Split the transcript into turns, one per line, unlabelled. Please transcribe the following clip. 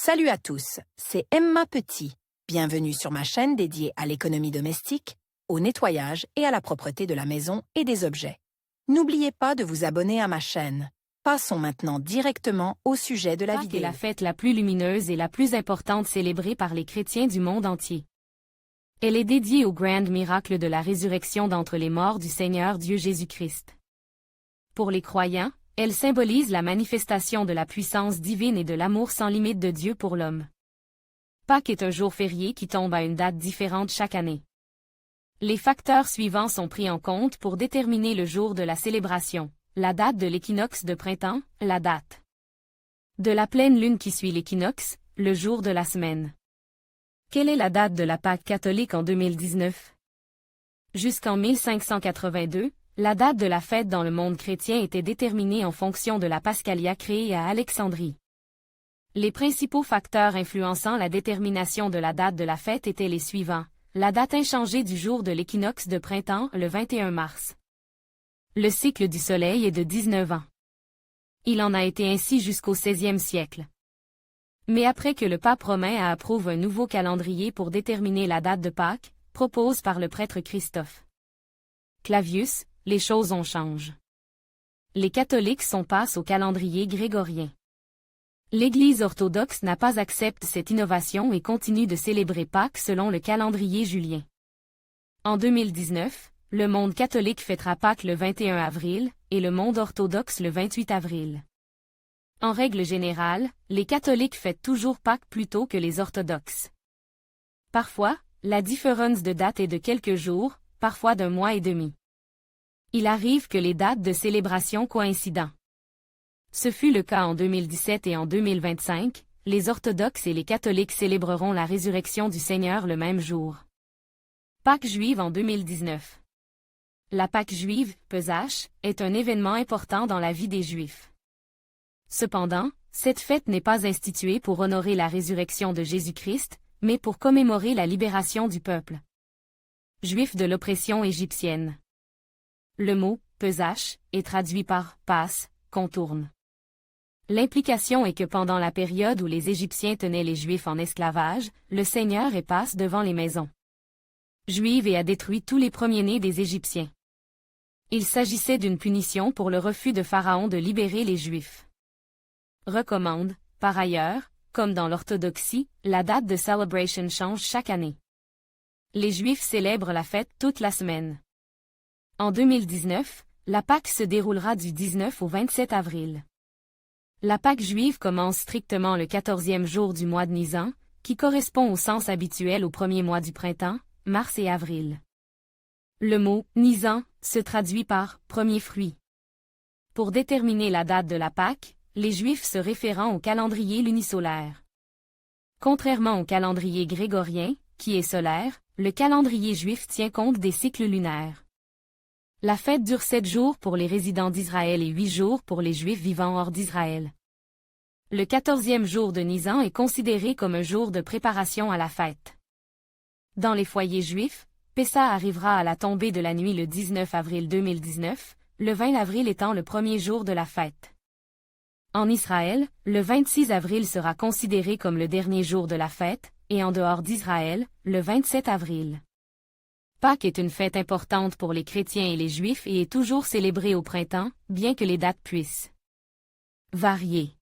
Salut à tous, c'est Emma Petit. Bienvenue sur ma chaîne dédiée à l'économie domestique, au nettoyage et à la propreté de la maison et des objets. N'oubliez pas de vous abonner à ma chaîne. Passons maintenant directement au sujet de la
Pâques
vidéo.
est la fête la plus lumineuse et la plus importante célébrée par les chrétiens du monde entier. Elle est dédiée au grand miracle de la résurrection d'entre les morts du Seigneur Dieu Jésus-Christ. Pour les croyants, elle symbolise la manifestation de la puissance divine et de l'amour sans limite de Dieu pour l'homme. Pâques est un jour férié qui tombe à une date différente chaque année. Les facteurs suivants sont pris en compte pour déterminer le jour de la célébration: la date de l'équinoxe de printemps, la date de la pleine lune qui suit l'équinoxe, le jour de la semaine. Quelle est la date de la Pâque catholique en 2019? Jusqu'en 1582, la date de la fête dans le monde chrétien était déterminée en fonction de la Pascalia créée à Alexandrie. Les principaux facteurs influençant la détermination de la date de la fête étaient les suivants: la date inchangée du jour de l'équinoxe de printemps, le 21 mars. Le cycle du soleil est de 19 ans. Il en a été ainsi jusqu'au XVIe siècle. Mais après que le pape romain a approuvé un nouveau calendrier pour déterminer la date de Pâques, proposé par le prêtre Christophe Clavius, les choses ont changé. Les catholiques passent au calendrier grégorien. L'Église orthodoxe n'a pas accepté cette innovation et continue de célébrer Pâques selon le calendrier julien. En 2019, le monde catholique fêtera Pâques le 21 avril, et le monde orthodoxe le 28 avril. En règle générale, les catholiques fêtent toujours Pâques plus tôt que les orthodoxes. Parfois, la différence de date est de quelques jours, parfois d'un mois et demi. Il arrive que les dates de célébration coïncident. Ce fut le cas en 2017 et en 2025, les orthodoxes et les catholiques célébreront la résurrection du Seigneur le même jour. Pâques juive en 2019. La Pâque juive, Pesach, est un événement important dans la vie des Juifs. Cependant, cette fête n'est pas instituée pour honorer la résurrection de Jésus-Christ, mais pour commémorer la libération du peuple juif de l'oppression égyptienne. Le mot « Pesach » est traduit par « passe », contourne. L'implication est que pendant la période où les Égyptiens tenaient les Juifs en esclavage, le Seigneur passe devant les maisons juives et a détruit tous les premiers-nés des Égyptiens. Il s'agissait d'une punition pour le refus de Pharaon de libérer les Juifs. Recommande, par ailleurs, comme dans l'orthodoxie, la date de celebration change chaque année. Les Juifs célèbrent la fête toute la semaine. En 2019, la Pâque se déroulera du 19 au 27 avril. La Pâque juive commence strictement le 14e jour du mois de Nisan, qui correspond au sens habituel au premier mois du printemps, mars et avril. Le mot « Nisan » se traduit par « premier fruit ». Pour déterminer la date de la Pâque, les Juifs se référant au calendrier lunisolaire. Contrairement au calendrier grégorien, qui est solaire, le calendrier juif tient compte des cycles lunaires. La fête dure 7 jours pour les résidents d'Israël et 8 jours pour les Juifs vivant hors d'Israël. Le 14e jour de Nisan est considéré comme un jour de préparation à la fête. Dans les foyers juifs, Pessa arrivera à la tombée de la nuit le 19 avril 2019, le 20 avril étant le premier jour de la fête. En Israël, le 26 avril sera considéré comme le dernier jour de la fête, et en dehors d'Israël, le 27 avril. Pâques est une fête importante pour les chrétiens et les juifs et est toujours célébrée au printemps, bien que les dates puissent varier.